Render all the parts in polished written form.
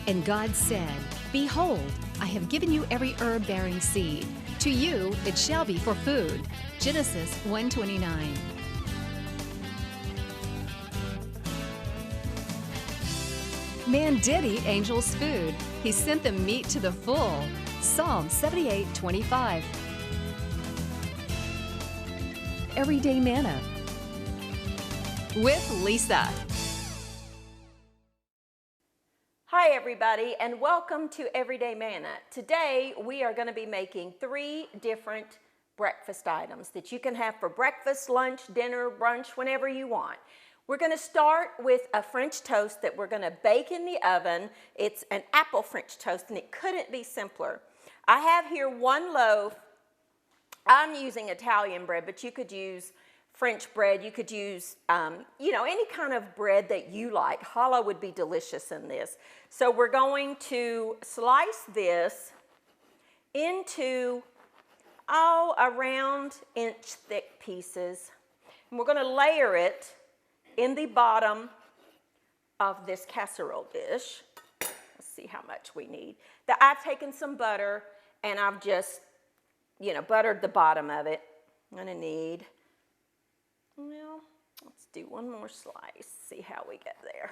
And God said, Behold, I have given you every herb-bearing seed. To you it shall be for food. Genesis 1:29. Man did eat angels' food. He sent them meat to the full. Psalm 78:25. Everyday Manna with Lisa. Hi everybody, and welcome to Everyday Manna. Today we are going to be making 3 different breakfast items that you can have for breakfast, lunch, dinner, brunch, whenever you want. We're going to start with a French toast that we're going to bake in the oven. It's an apple French toast, and it couldn't be simpler. I have here 1 loaf. I'm using Italian bread, but you could use French bread. You could use, any kind of bread that you like. Challah would be delicious in this. So we're going to slice this into, around inch thick pieces. And we're going to layer it in the bottom of this casserole dish. Let's see how much we need. I've taken some butter and I've just, buttered the bottom of it. I'm going to need, let's do 1 more slice, see how we get there.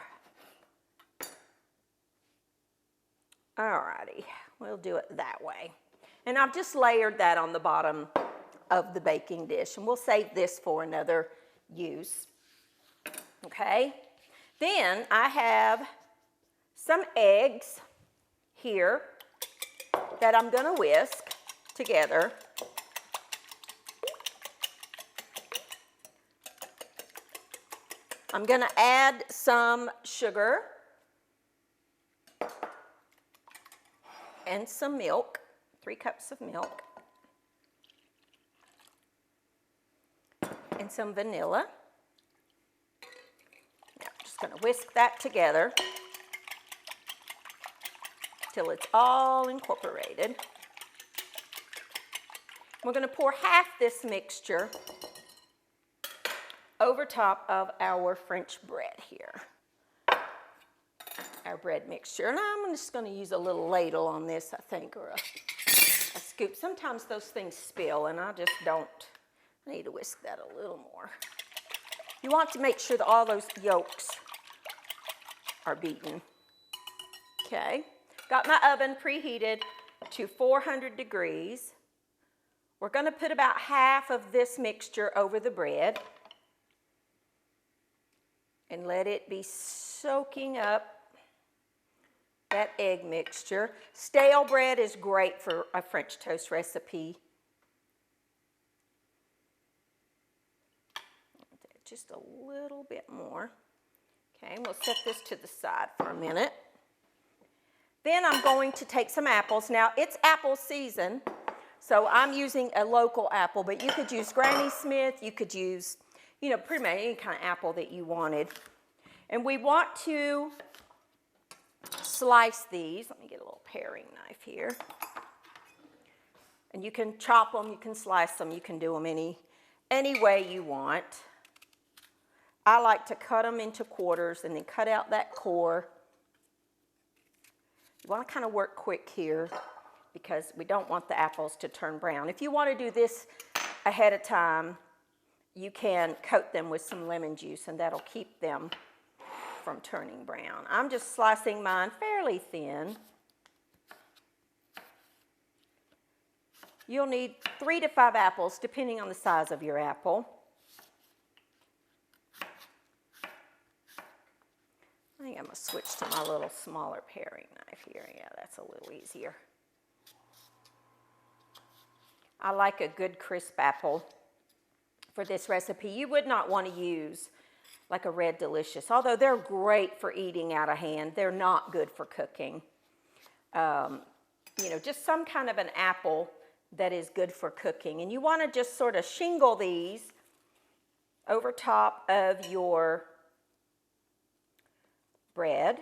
Alrighty, we'll do it that way. And I've just layered that on the bottom of the baking dish, and we'll save this for another use. Okay, then I have some eggs here that I'm going to whisk together. I'm going to add some sugar and some milk, 3 cups of milk, and some vanilla. Now, I'm just going to whisk that together till it's all incorporated. We're going to pour half this mixture over top of our French bread here, our bread mixture. And I'm just going to use a little ladle on this, I think, or a scoop. Sometimes those things spill, and I just don't. I need to whisk that a little more. You want to make sure that all those yolks are beaten. Okay, got my oven preheated to 400 degrees. We're going to put about half of this mixture over the bread and let it be soaking up that egg mixture. Stale bread is great for a French toast recipe. Just a little bit more. Okay, we'll set this to the side for a minute. Then I'm going to take some apples. Now, it's apple season, so I'm using a local apple, but you could use Granny Smith, you could use, pretty much any kind of apple that you wanted. And we want to slice these. Let me get a little paring knife here. And you can chop them, you can slice them, you can do them any way you want. I like to cut them into quarters and then cut out that core. You want to kind of work quick here because we don't want the apples to turn brown. If you want to do this ahead of time, you can coat them with some lemon juice and that'll keep them from turning brown. I'm just slicing mine fairly thin. You'll need 3 to 5 apples depending on the size of your apple. I think I'm going to switch to my little smaller paring knife here. Yeah, that's a little easier. I like a good crisp apple for this recipe. You would not want to use like a Red Delicious, although they're great for eating out of hand. They're not good for cooking. Just some kind of an apple that is good for cooking. And you want to just sort of shingle these over top of your bread.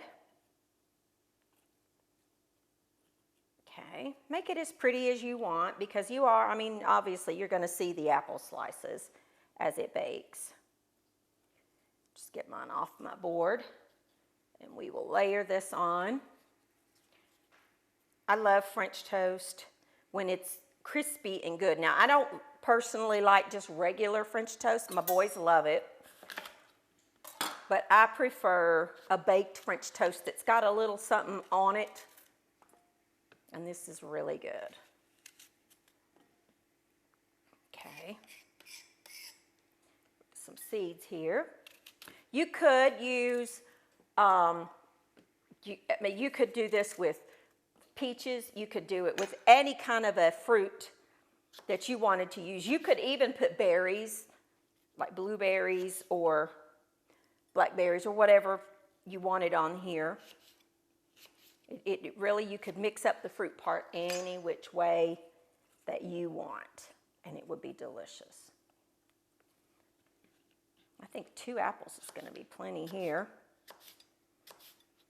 Okay, make it as pretty as you want because obviously you're going to see the apple slices as it bakes. Just get mine off my board and we will layer this on. I love French toast when it's crispy and good. Now, I don't personally like just regular French toast. My boys love it. But I prefer a baked French toast that's got a little something on it. And this is really good. Okay. Some seeds here. You could use, you could do this with peaches. You could do it with any kind of a fruit that you wanted to use. You could even put berries, like blueberries or blackberries or whatever you wanted on here. It really, you could mix up the fruit part any which way that you want, and it would be delicious. I think 2 apples is going to be plenty here.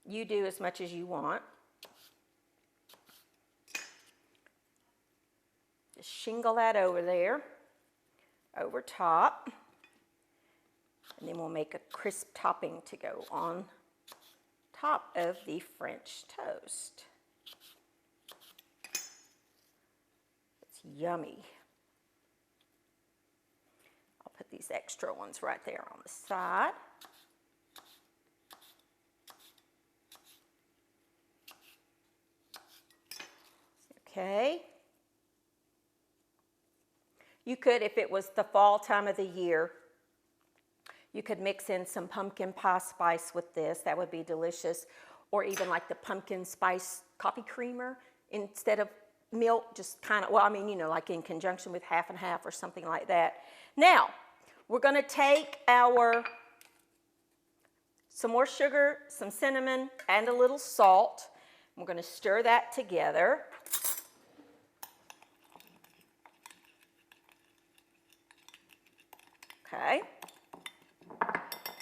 You do as much as you want. Just shingle that over there, over top. And then we'll make a crisp topping to go on top of the French toast. It's yummy. I'll put these extra ones right there on the side. Okay. You could, if it was the fall time of the year, you could mix in some pumpkin pie spice with this. That would be delicious. Or even like the pumpkin spice coffee creamer instead of milk, just kind of, well, I mean, you know, like in conjunction with half and half or something like that. Now, we're going to take some more sugar, some cinnamon, and a little salt. We're going to stir that together. Okay.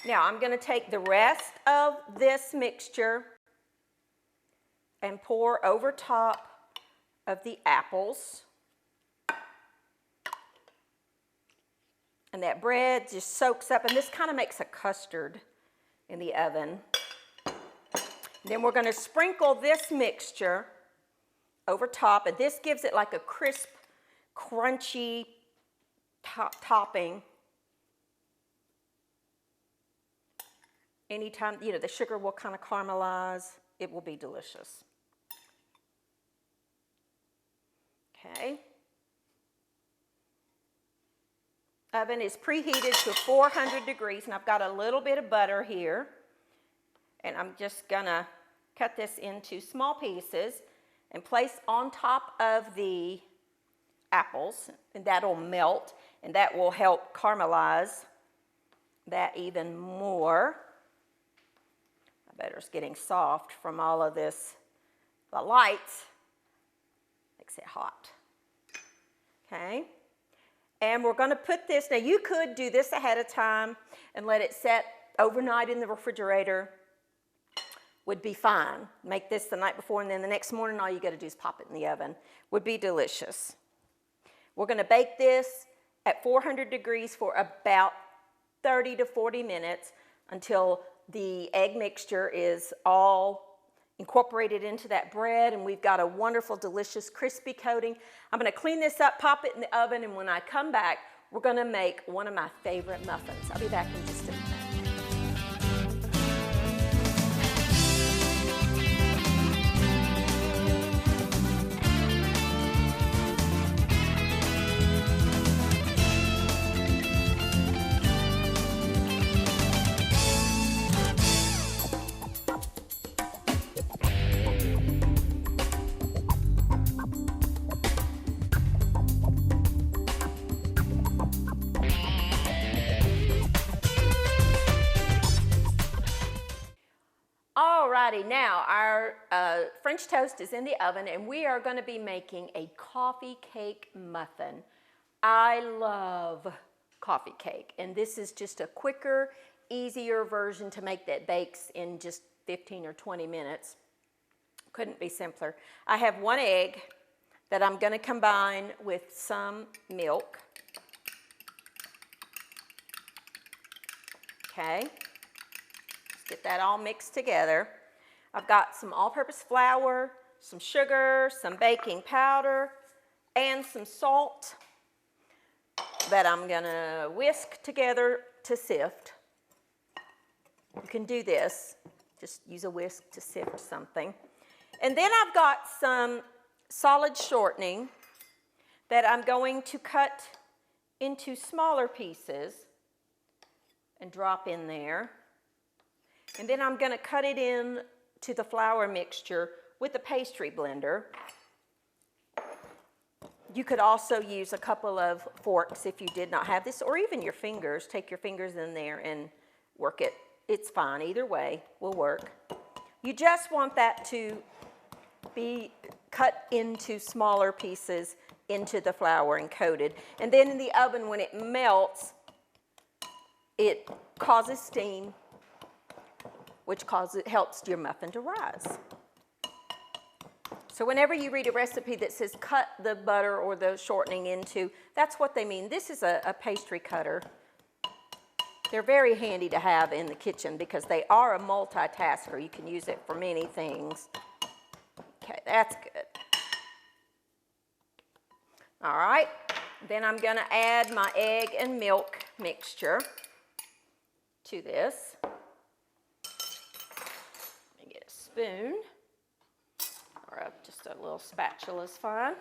Now I'm going to take the rest of this mixture and pour over top of the apples. And that bread just soaks up, and this kind of makes a custard in the oven. Then we're going to sprinkle this mixture over top, and this gives it like a crisp, crunchy topping. Anytime, you know, the sugar will kind of caramelize, it will be delicious. Okay. Oven is preheated to 400 degrees, and I've got a little bit of butter here. And I'm just gonna cut this into small pieces and place on top of the apples, and that'll melt, and that will help caramelize that even more. My butter's getting soft from all of this. The light makes it hot. Okay. And we're going to put this, now you could do this ahead of time and let it set overnight in the refrigerator. Would be fine. Make this the night before, and then the next morning all you got to do is pop it in the oven. Would be delicious. We're going to bake this at 400 degrees for about 30 to 40 minutes until the egg mixture is all incorporated into that bread, and we've got a wonderful, delicious, crispy coating. I'm going to clean this up, pop it in the oven, and when I come back, we're going to make one of my favorite muffins. I'll be back in just a minute. Alrighty, now our French toast is in the oven, and we are going to be making a coffee cake muffin. I love coffee cake, and this is just a quicker, easier version to make that bakes in just 15 or 20 minutes. Couldn't be simpler. I have 1 egg that I'm going to combine with some milk. Okay. Get that all mixed together. I've got some all-purpose flour, some sugar, some baking powder, and some salt that I'm gonna whisk together to sift. You can do this, just use a whisk to sift something. And then I've got some solid shortening that I'm going to cut into smaller pieces and drop in there. And then I'm gonna cut it in to the flour mixture with a pastry blender. You could also use a couple of forks if you did not have this, or even your fingers. Take your fingers in there and work it. It's fine, either way will work. You just want that to be cut into smaller pieces into the flour and coated. And then in the oven, when it melts, it causes steam, which helps your muffin to rise. So whenever you read a recipe that says cut the butter or the shortening into, that's what they mean. This is a pastry cutter. They're very handy to have in the kitchen because they are a multitasker. You can use it for many things. Okay, that's good. All right, then I'm gonna add my egg and milk mixture to this. Let me get a spoon, or just a little spatula is fine.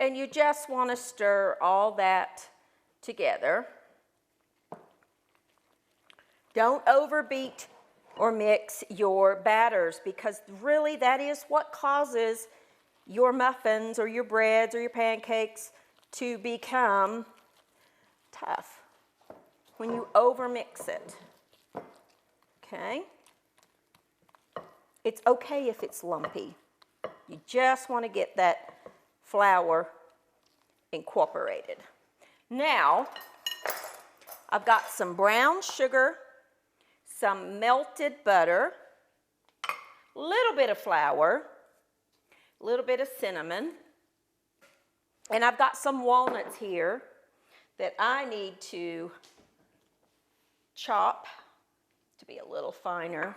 And you just wanna stir all that together. Don't overbeat or mix your batters, because really that is what causes your muffins or your breads or your pancakes to become tough, when you overmix it. Okay? It's okay if it's lumpy. You just want to get that flour incorporated. Now, I've got some brown sugar, some melted butter, a little bit of flour, a little bit of cinnamon, and I've got some walnuts here that I need to chop to be a little finer.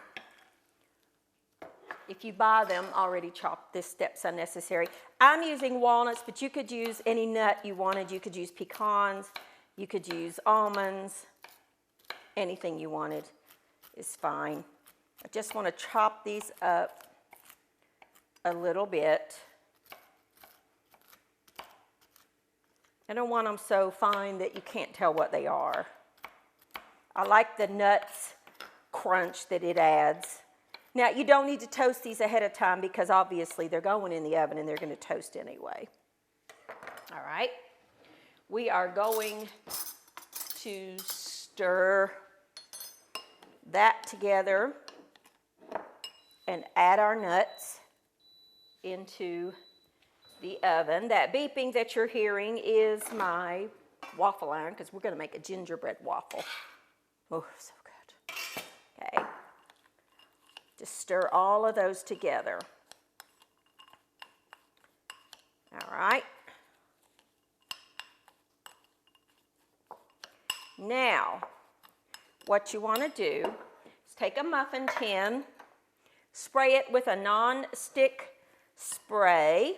If you buy them already chopped, this step's unnecessary. I'm using walnuts, but you could use any nut you wanted. You could use pecans, you could use almonds, anything you wanted is fine. I just want to chop these up a little bit. I don't want them so fine that you can't tell what they are. I like the nuts crunch that it adds. Now, you don't need to toast these ahead of time because obviously they're going in the oven and they're going to toast anyway. All right. We are going to stir that together and add our nuts into the oven. That beeping that you're hearing is my waffle iron, because we're going to make a gingerbread waffle. Oh, so good. Okay. Just stir all of those together. All right. Now, what you want to do is take a muffin tin, spray it with a non-stick spray.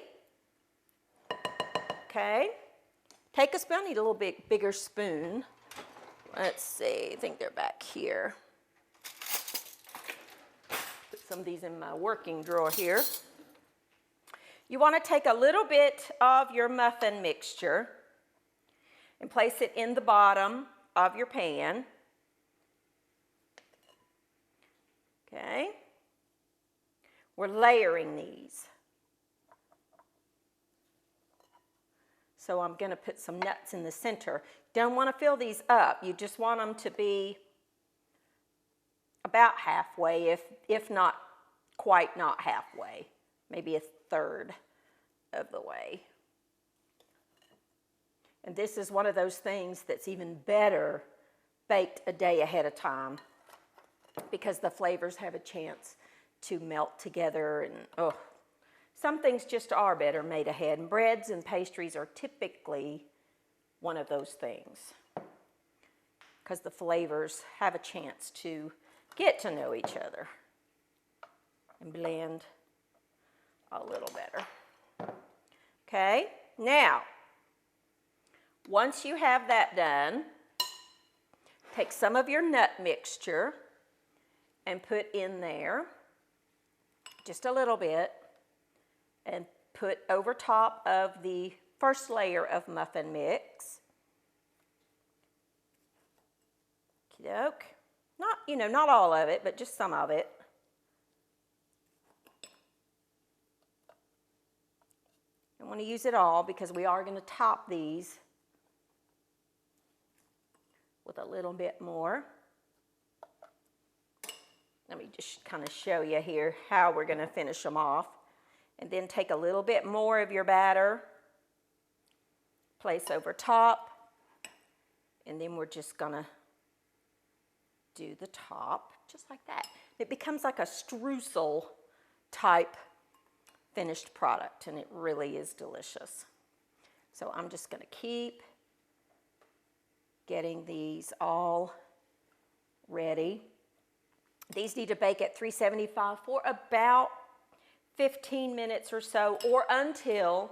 Okay. Take a spoon. I need a little bit bigger spoon. Let's see. I think they're back here. Put some of these in my working drawer here. You want to take a little bit of your muffin mixture and place it in the bottom of your pan. Okay. We're layering these. So I'm going to put some nuts in the center. Don't want to fill these up. You just want them to be about halfway, if not quite not halfway, maybe a third of the way. And this is one of those things that's even better baked a day ahead of time, because the flavors have a chance to melt together. And oh, some things just are better made ahead, and breads and pastries are typically one of those things, because the flavors have a chance to get to know each other and blend a little better. Okay, now, once you have that done, take some of your nut mixture and put in there, just a little bit, and put over top of the first layer of muffin mix. Okey-doke. Not, not all of it, but just some of it. I want to use it all because we are going to top these with a little bit more. Let me just kind of show you here how we're going to finish them off. And then take a little bit more of your batter, place over top, and then we're just going to do the top just like that. It becomes like a streusel type finished product, and it really is delicious. So I'm just going to keep getting these all ready. These need to bake at 375 for about 15 minutes or so, or until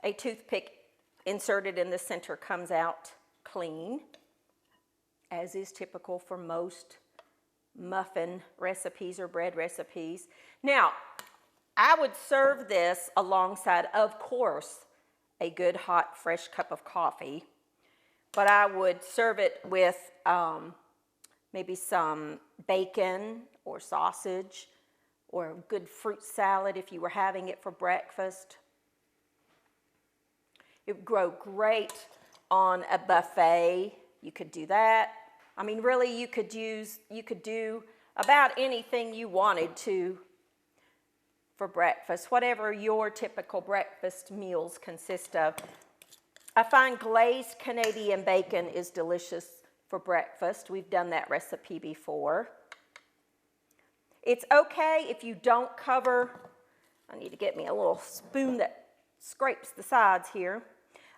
a toothpick inserted in the center comes out clean, as is typical for most muffin recipes or bread recipes. Now, I would serve this alongside, of course, a good hot fresh cup of coffee, but I would serve it with maybe some bacon or sausage, or a good fruit salad if you were having it for breakfast. It would go great on a buffet. You could do that. I mean, really, you could do about anything you wanted to for breakfast, whatever your typical breakfast meals consist of. I find glazed Canadian bacon is delicious for breakfast. We've done that recipe before. It's okay if you don't cover, I need to get me a little spoon that scrapes the sides here.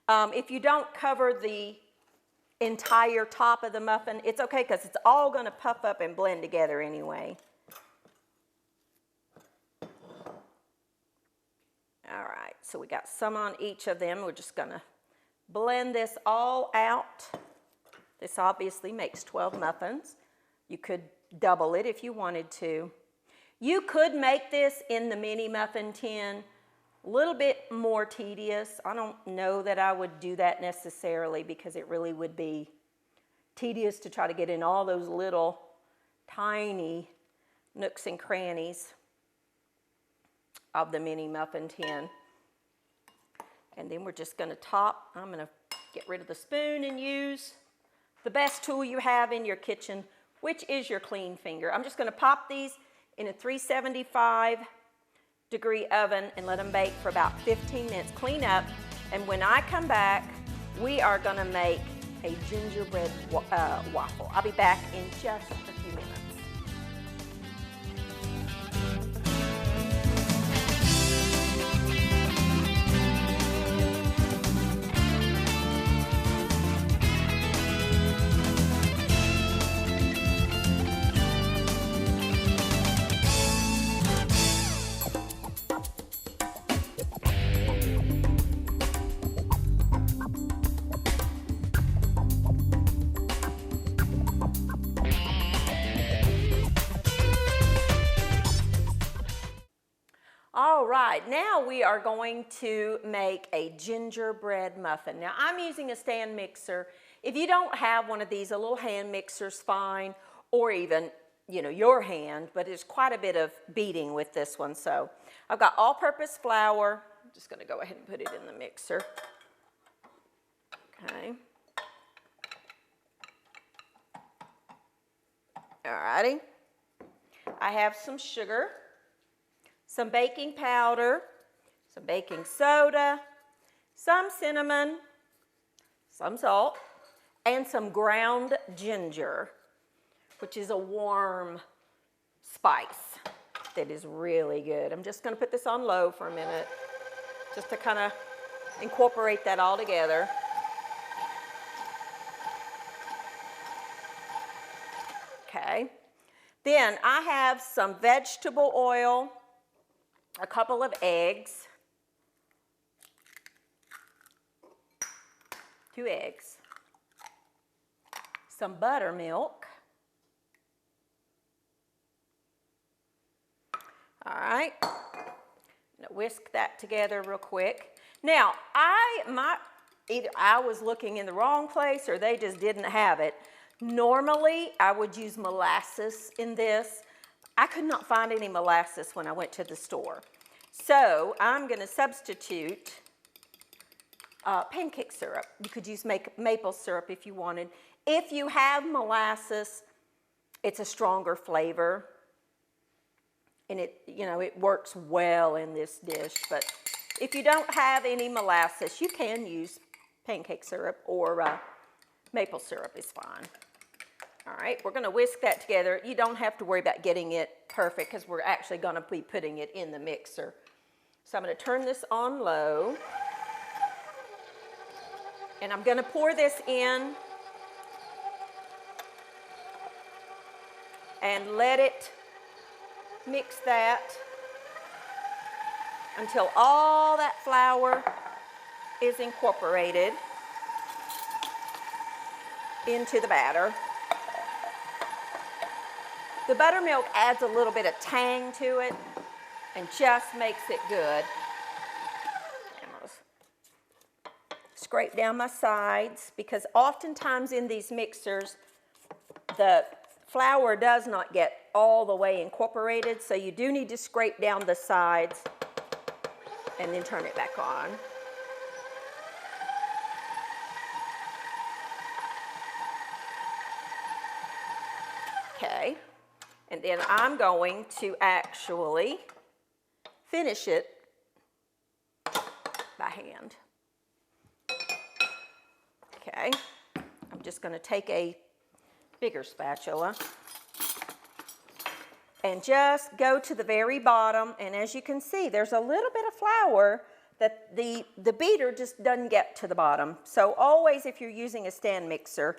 If you don't cover the entire top of the muffin, it's okay because it's all going to puff up and blend together anyway. All right, so we got some on each of them. We're just going to blend this all out. This obviously makes 12 muffins. You could double it if you wanted to. You could make this in the mini muffin tin. A little bit more tedious. I don't know that I would do that necessarily because it really would be tedious to try to get in all those little tiny nooks and crannies of the mini muffin tin. And then we're just going to top. I'm going to get rid of the spoon and use the best tool you have in your kitchen, which is your clean finger. I'm just going to pop these in a 375-degree oven and let them bake for about 15 minutes. Clean up, and when I come back, we are going to make a gingerbread waffle. I'll be back in just a few minutes. All right, now we are going to make a gingerbread muffin. Now, I'm using a stand mixer. If you don't have one of these, a little hand mixer's fine, or even, your hand, but there's quite a bit of beating with this one. So I've got all-purpose flour. I'm just going to go ahead and put it in the mixer. Okay. All righty. I have some sugar, some baking powder, some baking soda, some cinnamon, some salt, and some ground ginger, which is a warm spice that is really good. I'm just going to put this on low for a minute just to kind of incorporate that all together. Okay. Then I have some vegetable oil. a couple of eggs, 2 eggs, some buttermilk. All right, whisk that together real quick. Now, either I was looking in the wrong place or they just didn't have it. Normally, I would use molasses in this. I could not find any molasses when I went to the store. So I'm going to substitute pancake syrup. You could use maple syrup if you wanted. If you have molasses, it's a stronger flavor. And it works well in this dish. But if you don't have any molasses, you can use pancake syrup or maple syrup is fine. All right, we're going to whisk that together. You don't have to worry about getting it perfect because we're actually going to be putting it in the mixer. So I'm going to turn this on low. And I'm going to pour this in and let it mix that until all that flour is incorporated into the batter. The buttermilk adds a little bit of tang to it and just makes it good. I'm going to scrape down my sides because oftentimes in these mixers, the flour does not get all the way incorporated, so you do need to scrape down the sides and then turn it back on. Okay, and then I'm going to actually finish it by hand. Okay, I'm just going to take a bigger spatula and just go to the very bottom, and as you can see, there's a little bit of flour that the beater just doesn't get to the bottom. So always, if you're using a stand mixer,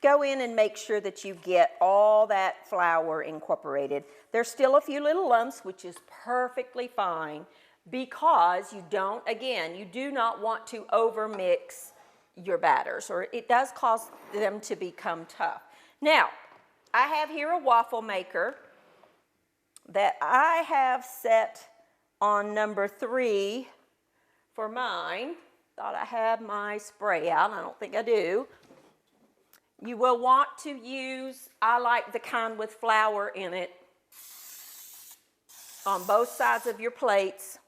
go in and make sure that you get all that flour incorporated. There's still a few little lumps, which is perfectly fine because you do not want to overmix your batters, or it does cause them to become tough. Now, I have here a waffle maker that I have set on number 3 for mine. Thought I had my spray out. I don't think I do. You will want to use, I like the kind with flour in it, on both sides of your plates.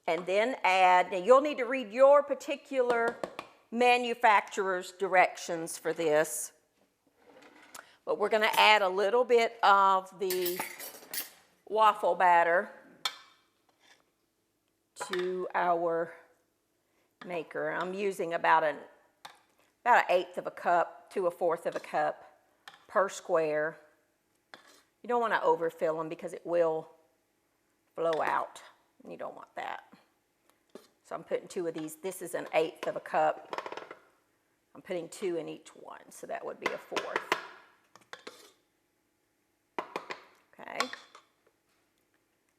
And then add, now you'll need to read your particular manufacturer's directions for this. But we're going to add a little bit of the waffle batter to our maker. I'm using about an 1/8 of a cup to 1/4 of a cup per square. You don't want to overfill them because it will flow out. You don't want that. So I'm putting 2 of these. This is an 1/8 of a cup. I'm putting 2 in each one, so that would be a 1/4. Okay.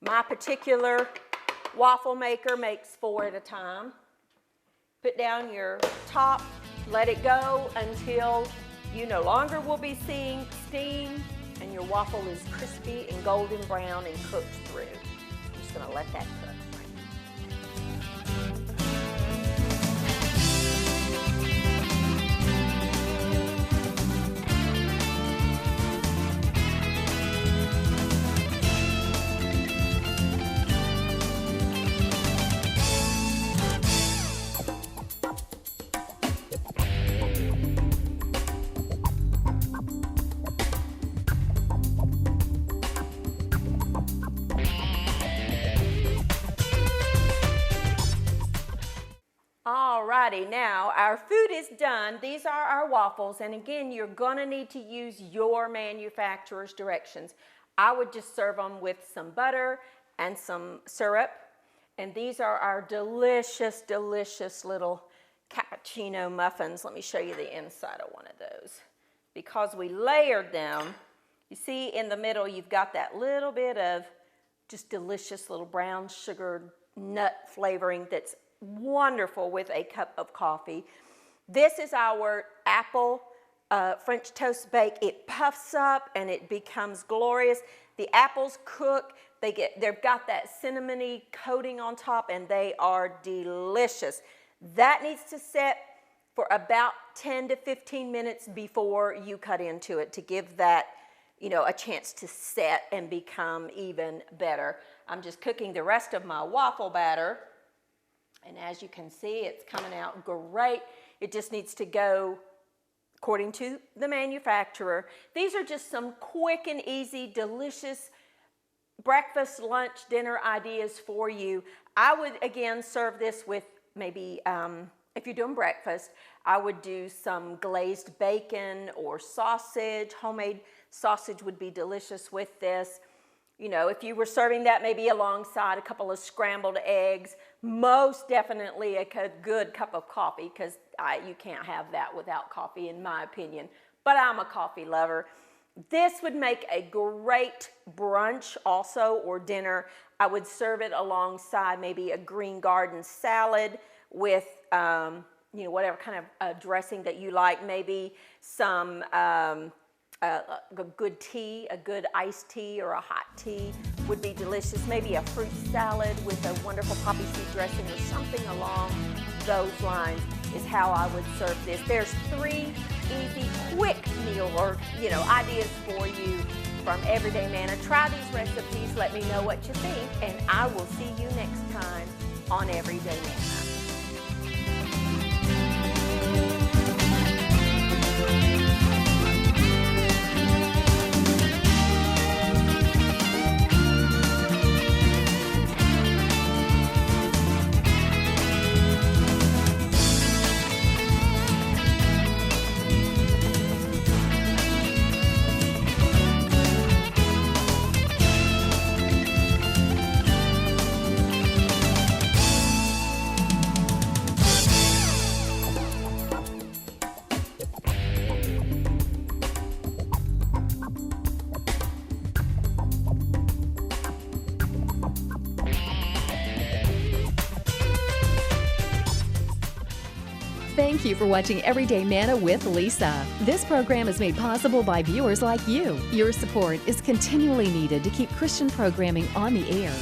My particular waffle maker makes 4 at a time. Put down your top, let it go until you no longer will be seeing steam and your waffle is crispy and golden brown and cooked through. I'm just going to let that cook. Alrighty, now our food is done. These are our waffles, and again, you're gonna need to use your manufacturer's directions. I would just serve them with some butter and some syrup, and these are our delicious, delicious little cappuccino muffins. Let me show you the inside of one of those. Because we layered them, you see in the middle, you've got that little bit of just delicious little brown sugar nut flavoring that's wonderful with a cup of coffee. This is our apple French toast bake. It puffs up and it becomes glorious. The apples cook. They've got that cinnamony coating on top, and they are delicious. That needs to set for about 10 to 15 minutes before you cut into it to give that, a chance to set and become even better. I'm just cooking the rest of my waffle batter, and as you can see, it's coming out great. It just needs to go according to the manufacturer. These are just some quick and easy, delicious breakfast, lunch, dinner ideas for you. I would, again, serve this with maybe, if you're doing breakfast, I would do some glazed bacon or sausage. Homemade sausage would be delicious with this. If you were serving that maybe alongside a couple of scrambled eggs, most definitely a good cup of coffee, because you can't have that without coffee, in my opinion. But I'm a coffee lover. This would make a great brunch also, or dinner. I would serve it alongside maybe a green garden salad with, whatever kind of dressing that you like. Maybe some a good tea, a good iced tea or a hot tea would be delicious. Maybe a fruit salad with a wonderful poppy seed dressing or something along those lines is how I would serve this. There's 3 easy, quick meal or, ideas for you from Everyday Manna. Try these recipes. Let me know what you think, and I will see you next time on Everyday Manna. Thank you for watching Everyday Manna with Lisa. This program is made possible by viewers like you. Your support is continually needed to keep Christian programming on the air.